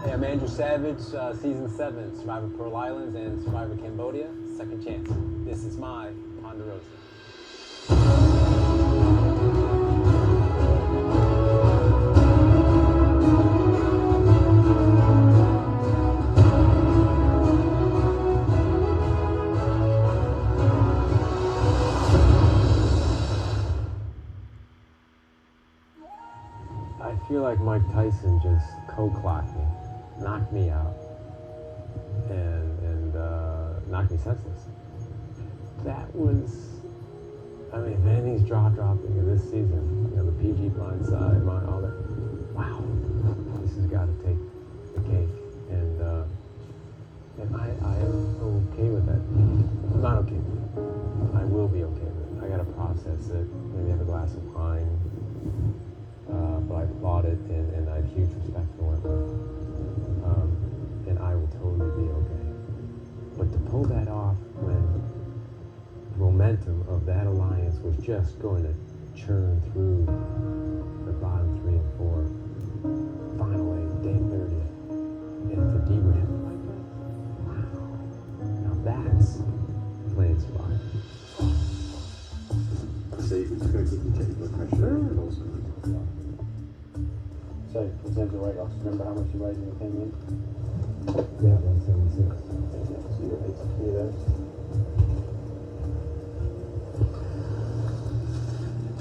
Hey, I'm Andrew Savage, Season 7, Survivor Pearl Islands and Survivor Cambodia, Second Chance. This is my Ponderosa. I feel like Mike Tyson just co-clocked me, knocked me out, and knocked me senseless. That was, I mean, if anything's jaw-dropping in this season, you know, the PG blindside, all that, wow, this has got to take the cake, and I am okay with that. I'm not okay with it. I will be okay with it. I got to process it, maybe have a glass of wine. But I applaud it, and I have huge respect for it. And I will totally be okay. But to pull that off when the momentum of that alliance was just going to churn through the bottom 3 and 4, final 8, day 30th, and to derail it like that. Wow. Now that's playing survival. So you're just going to keep your taking blood pressure and also. So, in terms of weight loss, remember how much you weighed when you came in? Yeah, 176. So you're 83 there.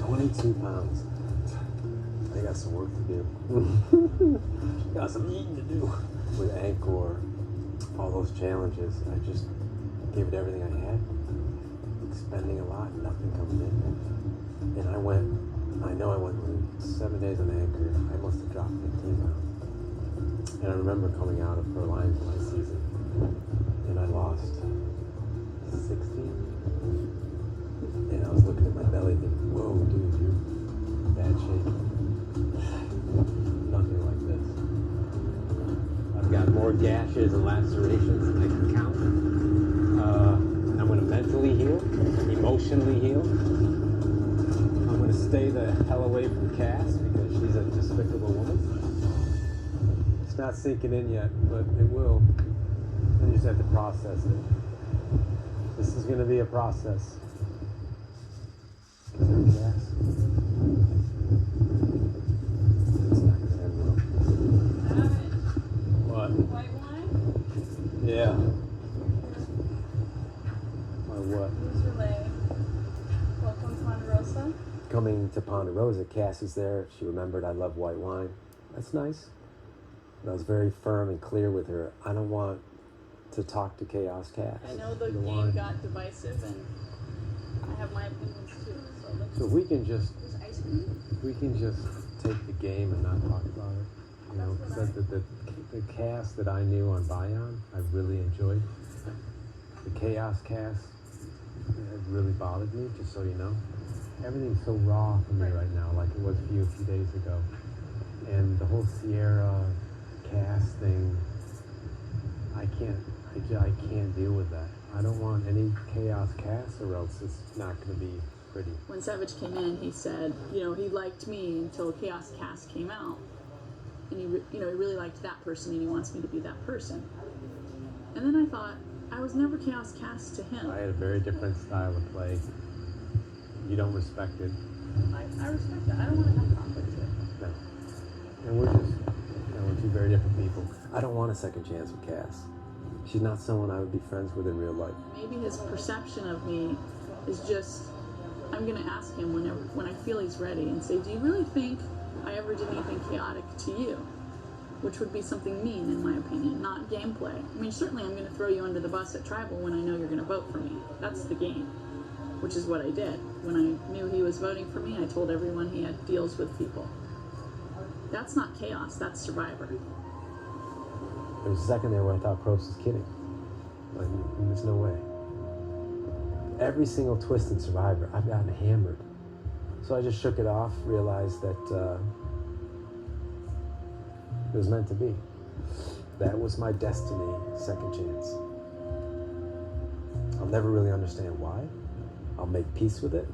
22 pounds. I got some work to do. Got some eating to do. With Angkor, all those challenges, I just gave it everything I had. Spending a lot, nothing coming in. And I went 7 days on Anchor. I must have dropped 15 pounds. And I remember coming out of Pearl Islands my season, and I lost 16. And I was looking at my belly thinking, whoa, dude, you're in bad shape. Nothing like this. I've got more gashes and lacerations than I can count. I'm going to mentally heal, emotionally heal. I'm going to stay the hell away from Cass because she's a despicable woman. It's not sinking in yet, but it will. I just have to process it. This is going to be a process. Is there Cass? It's not going to end well. What? White wine? Yeah. My what? Here's your leg. Welcome to Ponderosa. Coming to Ponderosa, Cass is there. She remembered I love white wine. That's nice. And I was very firm and clear with her. I don't want to talk to Chaos Cass. I know the game wine. got divisive, and I have my opinions too. So if we can just, there's ice cream. we can just take the game and not talk about it. You know, because the cast that I knew on Bion, I really enjoyed. The Chaos cast, it really bothered me, just so you know. Everything's so raw for me right now, like it was for you a few days ago. And the whole Sierra cast thing, I can't deal with that. I don't want any Chaos cast, or else it's not going to be pretty. When Savage came in, he said, he liked me until Chaos Cast came out. And he really liked that person, and he wants me to be that person. And then I thought, I was never Chaos Cast to him. I had a very different style of play. You don't respect it. I respect that. I don't want to have conflict with it. No. And we're just, we're two very different people. I don't want a second chance with Cass. She's not someone I would be friends with in real life. Maybe his perception of me is just, I'm going to ask him when I feel he's ready and say, do you really think I ever did anything chaotic to you? Which would be something mean, in my opinion, not gameplay. I mean, certainly I'm going to throw you under the bus at Tribal when I know you're going to vote for me. That's the game, which is what I did. When I knew he was voting for me, I told everyone he had deals with people. That's not chaos, that's Survivor. There was a second there where I thought Probst was kidding. Like, there's no way. Every single twisted Survivor, I've gotten hammered. So I just shook it off, realized that it was meant to be. That was my destiny, second chance. I'll never really understand why. I'll make peace with it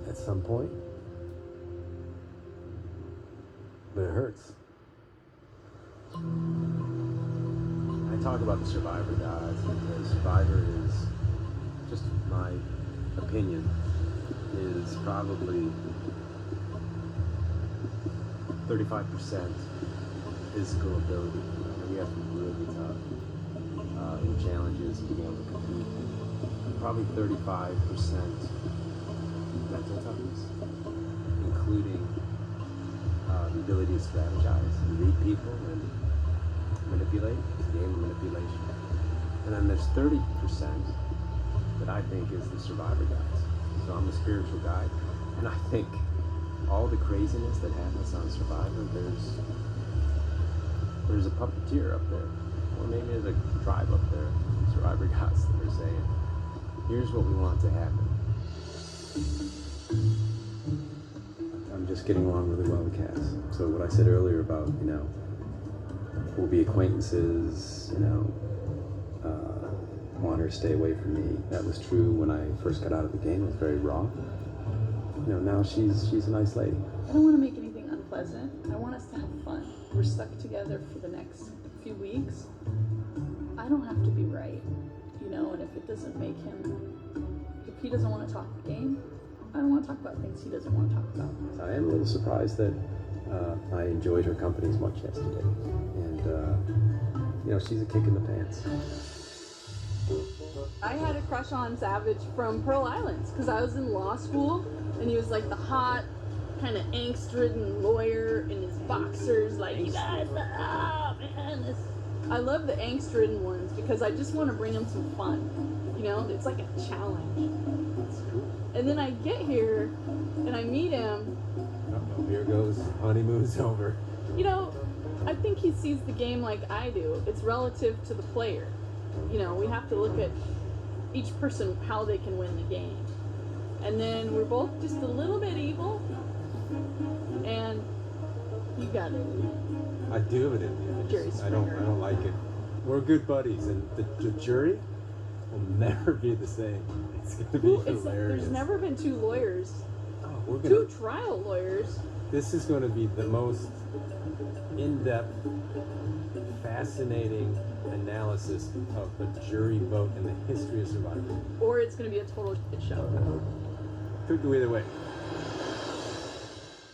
at some point. But it hurts. talk about the Survivor guys because Survivor is, just my opinion, is probably 35% physical ability. You have to be really tough in challenges and being able to compete. Probably 35% mental toughness, including the ability to strategize and read people and manipulate, game of manipulation. And then there's 30% that I think is the Survivor guys. So I'm a spiritual guy, and I think all the craziness that happens on Survivor, there's a puppeteer up there, or maybe there's a tribe up there, Survivor guys that are saying, here's what we want to happen. I'm just getting along really well with Cass. So what I said earlier about, we'll be acquaintances, want her to stay away from me. That was true when I first got out of the game. It was very raw. Now she's a nice lady. I don't want to make anything unpleasant. I want us to have fun. We're stuck together for the next few weeks. I don't have to be right, and if it doesn't make him, if he doesn't want to talk the game, I don't want to talk about things he doesn't want to talk about. I am a little surprised that I enjoyed her company as much yesterday. And, she's a kick in the pants. I had a crush on Savage from Pearl Islands because I was in law school and he was like the hot, kind of angst-ridden lawyer in his boxers, like, you guys, man. I love the angst-ridden ones because I just want to bring them some fun. It's like a challenge. And then I get here and I meet him. Uh-oh, here goes honeymoon's over. I think he sees the game like I do. It's relative to the player. We have to look at each person, how they can win the game. And then we're both just a little bit evil. And you got it. I do have it in me. Jerry I don't Springer. like it. We're good buddies, and the jury will never be the same. It's going to be hilarious. There's never been two lawyers, We're gonna, two trial lawyers. This is going to be the most in-depth, fascinating analysis of a jury vote in the history of Survivor. Or it's going to be a total shit show. Could go either way.